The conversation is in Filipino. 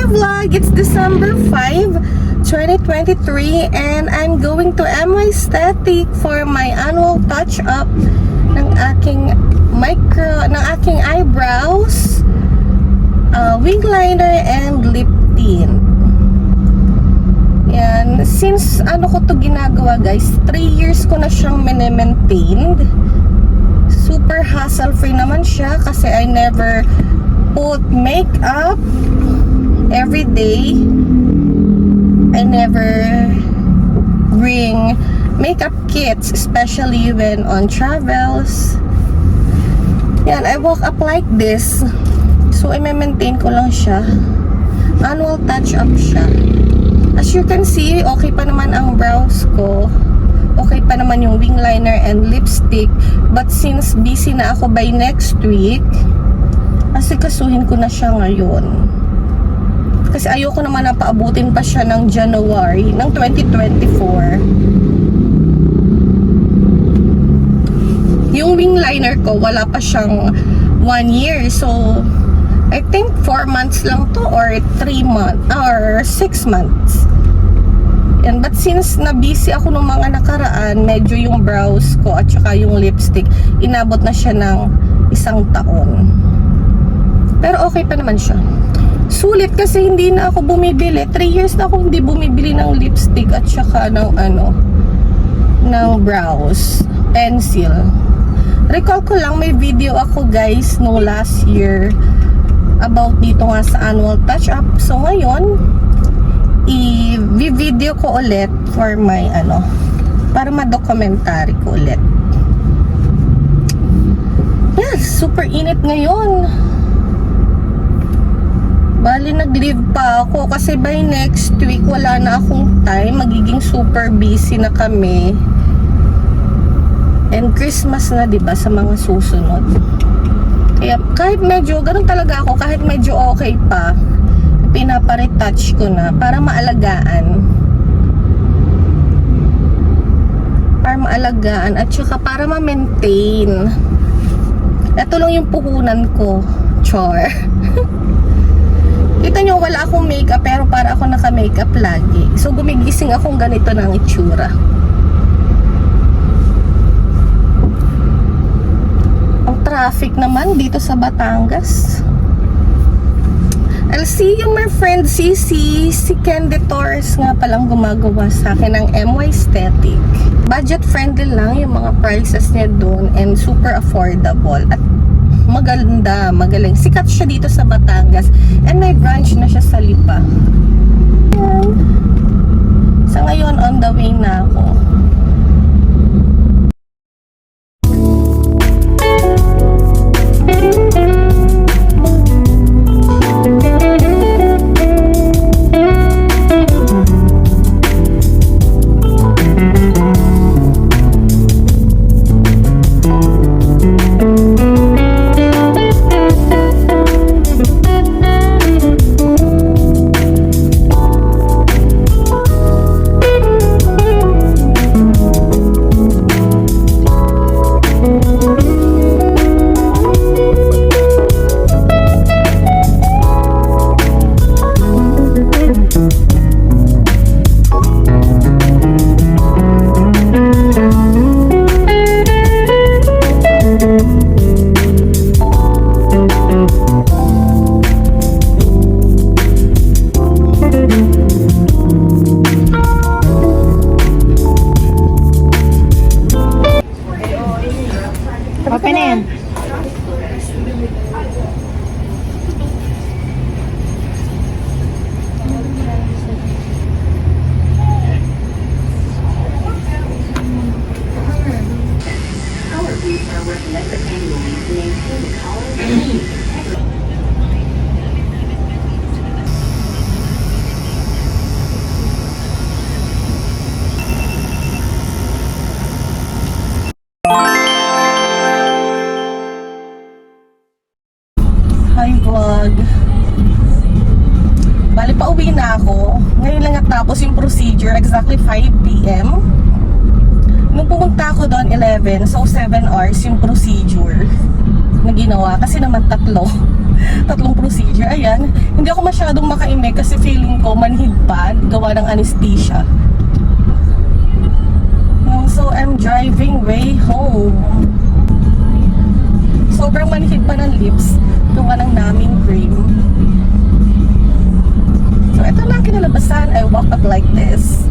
vlog! It's December 5, 2023 and I'm going to MY Static for my annual touch-up ng aking eyebrows, wing liner, and lip tint. Yan. Since ko to ginagawa guys, 3 years ko na siyang maintained. Super hassle-free naman siya kasi I never put makeup every day. I never bring makeup kits, especially when on travels. Yan, I walk up like this. So, i-maintain ko lang siya. Annual touch-up siya. As you can see, okay pa naman ang brows ko. Okay pa naman yung wing liner and lipstick. But since busy na ako by next week, asikasuhin ko na siya ngayon. Kasi ayoko naman na paabutin pa siya ng January ng 2024. Yung wing liner ko, wala pa siyang 1 year. So, I think 4 months lang to or 3 months or 6 months. And but since na-busy ako nung mga nakaraan, medyo yung brows ko at saka yung lipstick, inabot na siya ng 1 taon. Pero okay pa naman siya. Sulit kasi hindi na ako bumibili. 3 years na ako hindi bumibili ng lipstick at saka ng ng brows pencil. Recall ko lang, may video ako guys no last year about dito nga sa annual touch-up. So ngayon, i-video ko ulit for my para ma-documentary ko ulit. Yes, super init ngayon. Bali, nag-leave pa ako kasi by next week wala na akong time. Magiging super busy na kami. And Christmas na, diba, sa mga susunod. Kaya kahit medyo, ganun talaga ako, kahit medyo okay pa, pinapa-retouch ko na para maalagaan. Para maalagaan at saka para ma-maintain. Ito lang yung puhunan ko. Char. Kita nyo, wala akong makeup pero para ako naka-makeup lagi. So, gumigising akong ganito ng itsura. Ang traffic naman dito sa Batangas. I'll see you my friend Cici. Si Candy Torres nga palang gumagawa sa akin ng MY Static. Budget friendly lang yung mga prices niya doon and super affordable. At maganda, magaling. Sikat siya dito sa Batangas. And may branch na siya sa Lipa. Ayan. Sa ngayon, on the way na ako. Okay na yan. Hi vlog. Bali, pauwi na ako. Ngayon lang natapos yung procedure, exactly 5 PM. Nung pumunta ako doon 11, so 7 hours yung procedure na ginawa kasi naman 3. tatlong procedure. Ayan, hindi ako masyadong makaimik kasi feeling ko manhid pa, gawa ng anesthesia. So, I'm driving way home. Sobrang manhid pa ng lips, gawa ng naming cream. So, ito na ang kinalabasan. I woke up like this.